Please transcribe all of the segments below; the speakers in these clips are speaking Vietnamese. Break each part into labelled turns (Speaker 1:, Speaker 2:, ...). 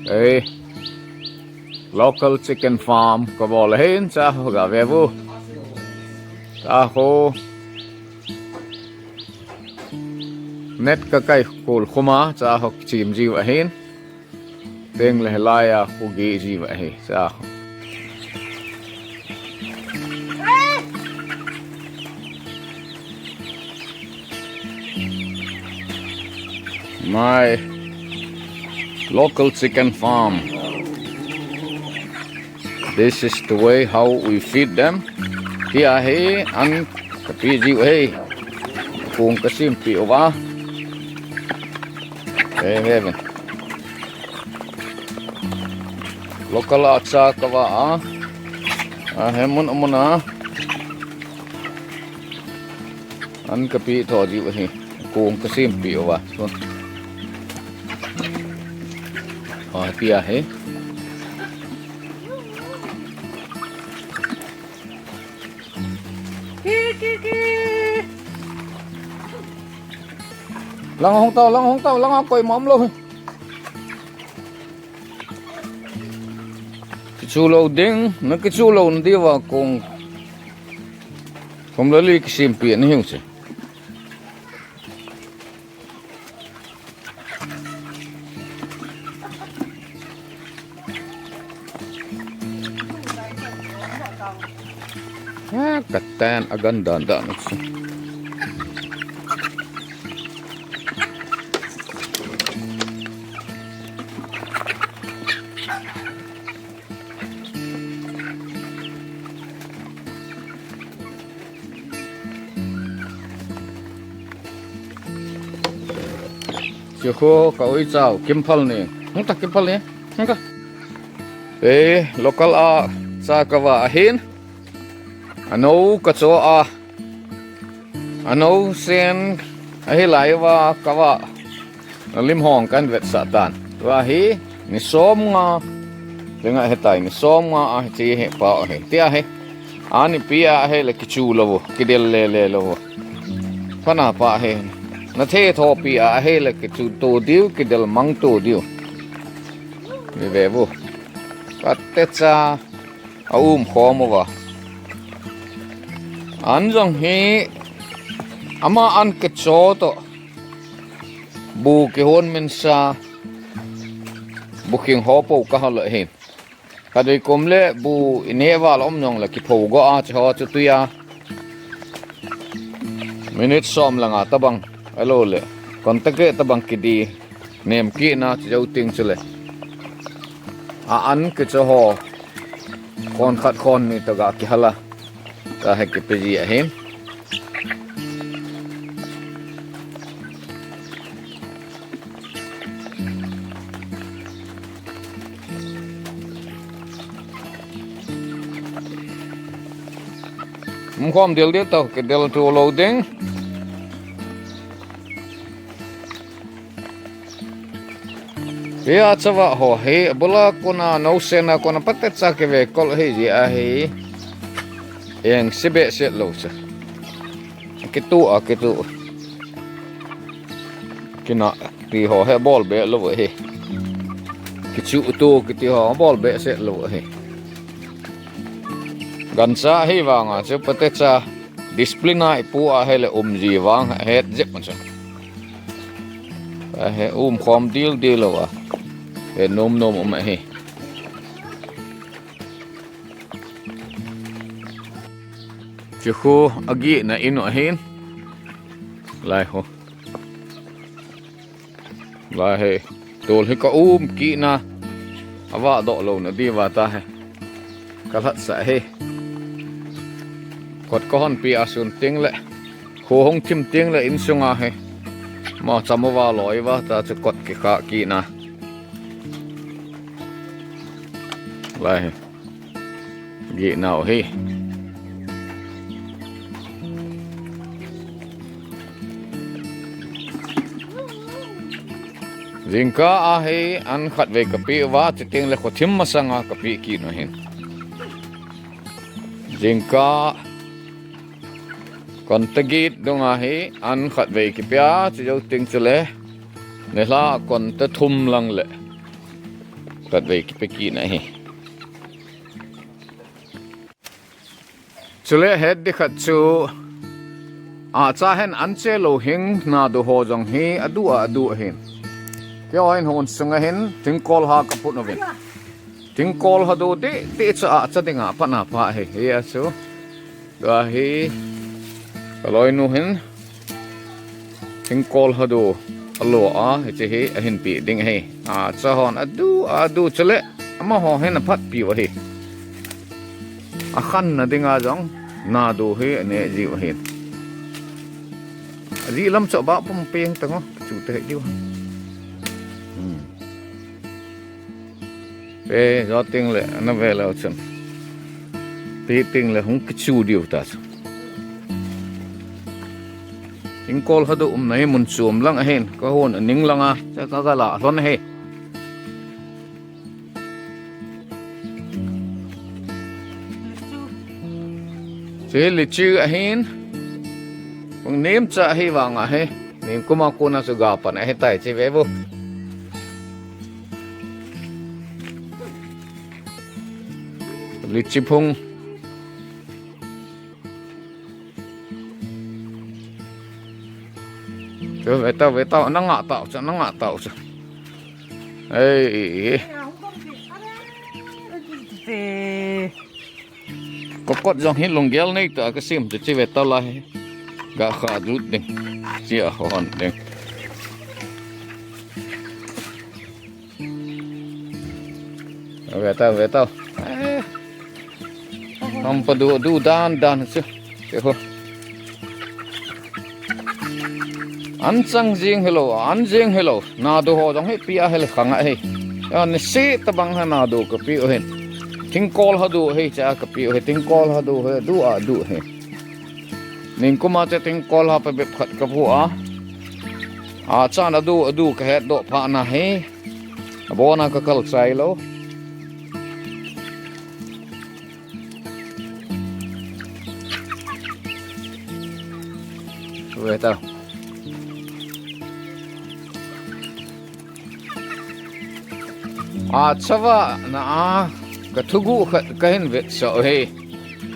Speaker 1: Ê, local chicken farm có bỏ lên cha hồ gà về vô cha hồ net cái cồn khoma cha hồ chim gì vậy hen tiếng lệ lai à hồ gì gì vậy cha my local chicken farm. This is the way how we feed them. Kia he ăn cái pi diệu he cùng cái sim piu va. He ben. Local acha kawa he mun a. Ăn cái pi thọ diệu he cùng cái sim piu va. Kia he. Lang hong tao, lang coi móm luôn. Cái chú lâu đinh, nó cái chú lâu nó đi vào cùng lấy cái sim biển hiểu chứ. Katan agak dandan. Siapa kau icau kimpal ni? Muntah kimpal ni? Muntah. Lokal sa kawa ahin. Ano kaco ano sen lai wa kawa lim hong kan vet satan wa hi ni som nga dengan hetai ni som nga chi he pa he tia he ani pia he le kichu lo kidel le lo pana pa he na the tho pia he le kichu to diu kidel mang to diu ni ve bu patecha kho mo wa an jong hi ama an ke cho to bu ke hon men sa bu king ho po ka hal hin ka dei kom le bu ine wal om nyong la ki pho go a cho chu tuya minute som langa tabang alo le kon ta ke tabang ki di nem ki na chau ting chule an ke cho ho kon khat kon ni to ga ki hala ta hay cái gì vậy em? Không điều đi tao cái điều tu lâu đinh. Dia coba ho he bola kona no sena kona patet sa ke ve kol he gì a he. Yang sebe set lo sa kitu kina ti ho he bol be lo he kichu tu kiti ho bol be set lo he gansa he wanga che pate cha discipline ipu a hele ji wang het jep man sa he khom deal lo wa he nom he Chuhu agi na ino ahin lai ho lai he tol he ka ki na awa do lo na di wa ta he kalat sa he kot kohon pi asun ting le ho hong tim ting le in sunga he ma chamawa loi wa ta chu kot ki kha ki na lai he gi nào he Jingka ahi an khat ve kapi wa titing le khothim masanga kapi ki no hin Jingka kon tagit dong ahi an khat ve ki pya chu ting chule ne la kon ta thum lang le ตัดไปไปกินไอ้จุเลเฮ็ดดิขัดจูอาจจะเห็นอันเจโลหิงนาดูโฮจังฮีอดูเห็นเกี่ยวเห็นหนสงเห็นถึงกอลหากระปุกนวินถึงกอลหาดูดิจะติงอ่ะปะนาพะเฮียสูก็ฮีก็ลอยนูเห็นถึงกอลหาดูอลัวเฮจะฮีเห็นปีดิงเฮจะหอนดูจุเลมาหอเห็นพัดปีวะเฮขันนะดิงอาจังนาดูเฮเนี่ยจีวเห็นgì lắm sợ bão bông pieng tao ngó chủ tệ đi về do tiếng lệ nó về là chừng tí tiếng là không cái chủ điều ta tiếng call hết độ này muốn chuồm lăng hen có hồn ở nính lăng à chắc có cái lạ luôn hay chế lịch chữ hen kung nim cha hi wanga he nim kuma kuna su ga pa na he tai chi ve bu li chi phung cho về tao nó ngạ tạo cho ấy có cốt dòng hết lồng gel này tao cái sim chỉ về tao lại gak khadut ding sia hon ding về tao không phải du dan chứ ho an jing hello na do ho dong he pia hel khanga he an se tabang ha na do ka pi o hen ting call ha do he cha ka pi o he ting call ha do he du he ning kuma te ting call ha pe phat ka bu a chan adu ka het do pha na he bona ka kal sai lo về tao chava na ka thugu khat ka hin vet so he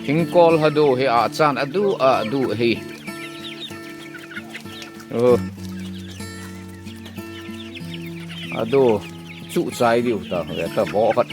Speaker 1: thing call hadu he chan adu he adu chu chai diu ta ve ta bo khat